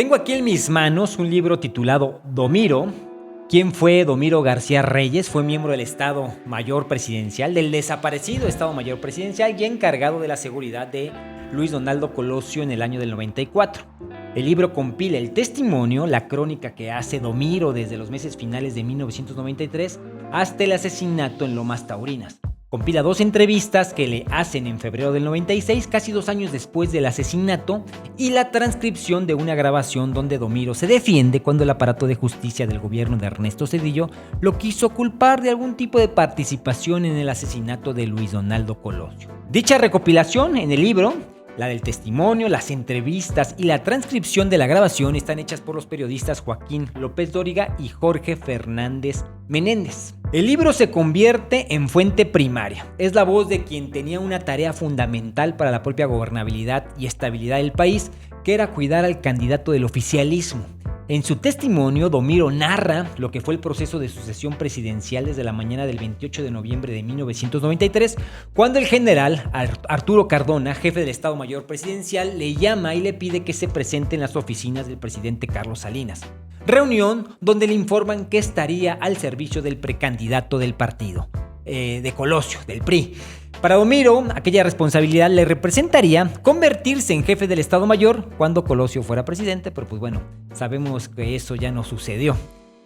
Tengo aquí en mis manos un libro titulado Domiro. ¿Quién fue Domiro García Reyes? Fue miembro del Estado Mayor Presidencial, del desaparecido Estado Mayor Presidencial y encargado de la seguridad de Luis Donaldo Colosio en el año del 94. El libro compila el testimonio, la crónica que hace Domiro desde los meses finales de 1993 hasta el asesinato en Lomas Taurinas. Compila 2 entrevistas que le hacen en febrero del 96, casi 2 años después del asesinato, y la transcripción de una grabación donde Domiro se defiende cuando el aparato de justicia del gobierno de Ernesto Zedillo lo quiso culpar de algún tipo de participación en el asesinato de Luis Donaldo Colosio. Dicha recopilación en el libro, la del testimonio, las entrevistas y la transcripción de la grabación están hechas por los periodistas Joaquín López Dóriga y Jorge Fernández Menéndez. El libro se convierte en fuente primaria. Es la voz de quien tenía una tarea fundamental para la propia gobernabilidad y estabilidad del país, que era cuidar al candidato del oficialismo. En su testimonio, Domiro narra lo que fue el proceso de sucesión presidencial desde la mañana del 28 de noviembre de 1993, cuando el general Arturo Cardona, jefe del Estado Mayor Presidencial, le llama y le pide que se presente en las oficinas del presidente Carlos Salinas. Reunión donde le informan que estaría al servicio del precandidato del partido, de Colosio, del PRI. Para Domiro, aquella responsabilidad le representaría convertirse en jefe del Estado Mayor cuando Colosio fuera presidente, pero pues bueno, sabemos que eso ya no sucedió.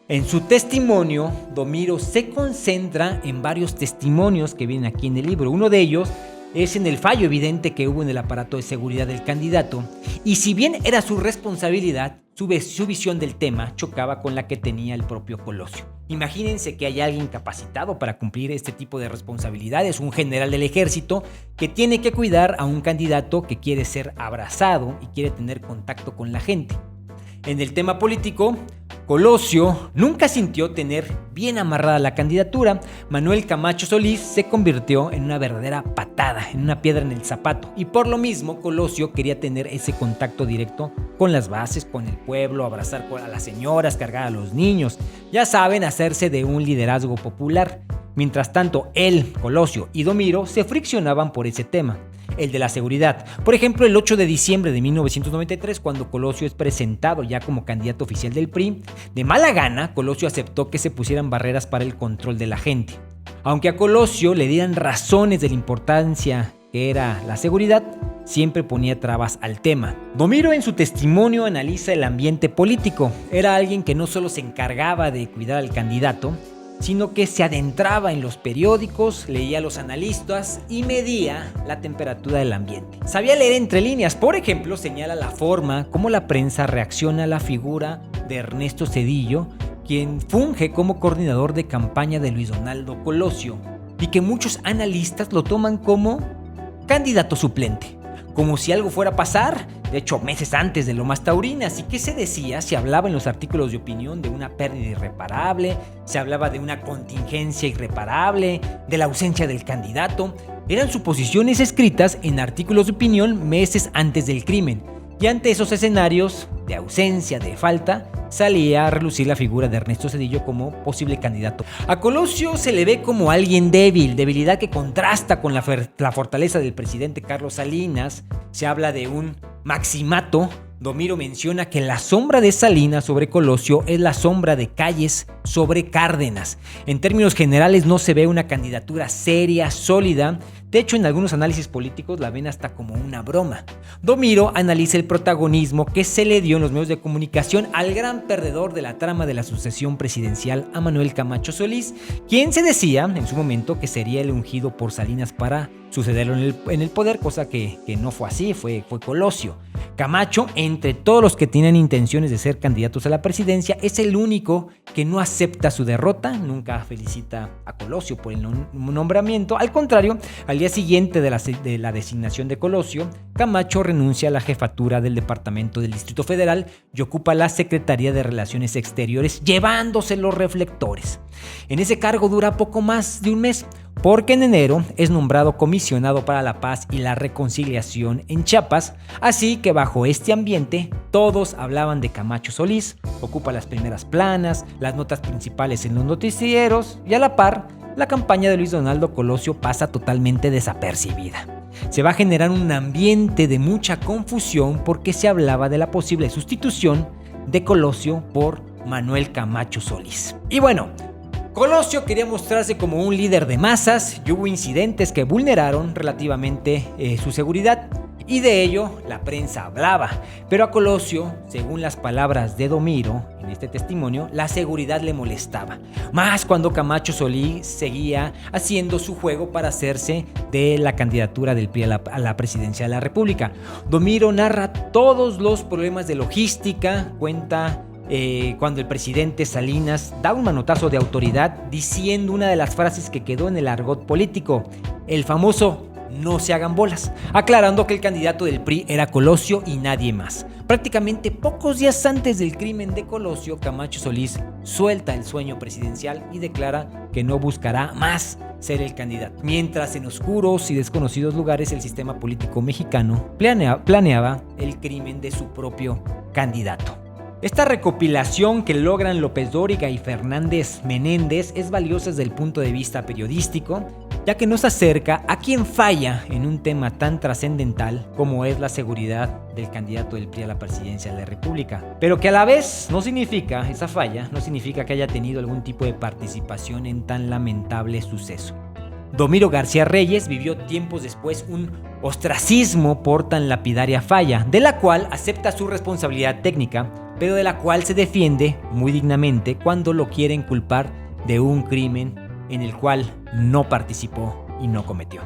En su testimonio, Domiro se concentra en varios testimonios que vienen aquí en el libro. Uno de ellos es en el fallo evidente que hubo en el aparato de seguridad del candidato, y si bien era su responsabilidad, su visión del tema chocaba con la que tenía el propio Colosio. Imagínense que hay alguien capacitado para cumplir este tipo de responsabilidades, un general del ejército que tiene que cuidar a un candidato que quiere ser abrazado y quiere tener contacto con la gente. En el tema político, Colosio nunca sintió tener bien amarrada la candidatura. Manuel Camacho Solís se convirtió en una verdadera patada, en una piedra en el zapato, y por lo mismo Colosio quería tener ese contacto directo con las bases, con el pueblo, abrazar a las señoras, cargar a los niños, ya saben, hacerse de un liderazgo popular. Mientras tanto, él, Colosio y Domiro se friccionaban por ese tema, el de la seguridad. Por ejemplo, el 8 de diciembre de 1993, cuando Colosio es presentado ya como candidato oficial del PRI, de mala gana, Colosio aceptó que se pusieran barreras para el control de la gente. Aunque a Colosio le dieran razones de la importancia que era la seguridad, siempre ponía trabas al tema. Domiro en su testimonio analiza el ambiente político. Era alguien que no solo se encargaba de cuidar al candidato, sino que se adentraba en los periódicos, leía a los analistas y medía la temperatura del ambiente. Sabía leer entre líneas. Por ejemplo, señala la forma como la prensa reacciona a la figura de Ernesto Zedillo, quien funge como coordinador de campaña de Luis Donaldo Colosio, y que muchos analistas lo toman como candidato suplente, como si algo fuera a pasar, de hecho meses antes de Lomas Taurinas. ¿Y qué se decía? Se hablaba en los artículos de opinión de una pérdida irreparable, se hablaba de una contingencia irreparable, de la ausencia del candidato. Eran suposiciones escritas en artículos de opinión meses antes del crimen, y ante esos escenarios de ausencia, de falta, salía a relucir la figura de Ernesto Zedillo como posible candidato. A Colosio se le ve como alguien débil, debilidad que contrasta con la fortaleza del presidente Carlos Salinas. Se habla de un maximato. Domiro menciona que la sombra de Salinas sobre Colosio es la sombra de Calles sobre Cárdenas. En términos generales no se ve una candidatura seria, sólida. De hecho, en algunos análisis políticos la ven hasta como una broma. Domiro analiza el protagonismo que se le dio en los medios de comunicación al gran perdedor de la trama de la sucesión presidencial, a Manuel Camacho Solís, quien se decía en su momento que sería el ungido por Salinas para sucederlo en el poder, cosa que no fue así, fue Colosio. Camacho, entre todos los que tienen intenciones de ser candidatos a la presidencia, es el único que no acepta su derrota, nunca felicita a Colosio por el nombramiento. Al contrario, al día siguiente de la designación de Colosio, Camacho renuncia a la jefatura del Departamento del Distrito Federal y ocupa la Secretaría de Relaciones Exteriores, llevándose los reflectores. En ese cargo dura poco más de un mes, porque en enero es nombrado comisionado para la paz y la reconciliación en Chiapas, así que bajo este ambiente todos hablaban de Camacho Solís. Ocupa las primeras planas, las notas principales en los noticieros, y a la par, la campaña de Luis Donaldo Colosio pasa totalmente desapercibida. Se va a generar un ambiente de mucha confusión porque se hablaba de la posible sustitución de Colosio por Manuel Camacho Solís. Y bueno, Colosio quería mostrarse como un líder de masas y hubo incidentes que vulneraron relativamente su seguridad. Y de ello la prensa hablaba, pero a Colosio, según las palabras de Domiro en este testimonio, la seguridad le molestaba, más cuando Camacho Solís seguía haciendo su juego para hacerse de la candidatura del PRI a la presidencia de la República. Domiro narra todos los problemas de logística, cuenta cuando el presidente Salinas da un manotazo de autoridad diciendo una de las frases que quedó en el argot político, el famoso "no se hagan bolas", aclarando que el candidato del PRI era Colosio y nadie más. Prácticamente pocos días antes del crimen de Colosio, Camacho Solís suelta el sueño presidencial y declara que no buscará más ser el candidato. Mientras en oscuros y desconocidos lugares el sistema político mexicano planeaba el crimen de su propio candidato. Esta recopilación que logran López Dóriga y Fernández Menéndez es valiosa desde el punto de vista periodístico, ya que nos acerca a quien falla en un tema tan trascendental como es la seguridad del candidato del PRI a la presidencia de la República, pero que a la vez esa falla no significa que haya tenido algún tipo de participación en tan lamentable suceso. Domiro García Reyes vivió tiempos después un ostracismo por tan lapidaria falla, de la cual acepta su responsabilidad técnica, pero de la cual se defiende muy dignamente cuando lo quieren culpar de un crimen en el cual no participó y no cometió.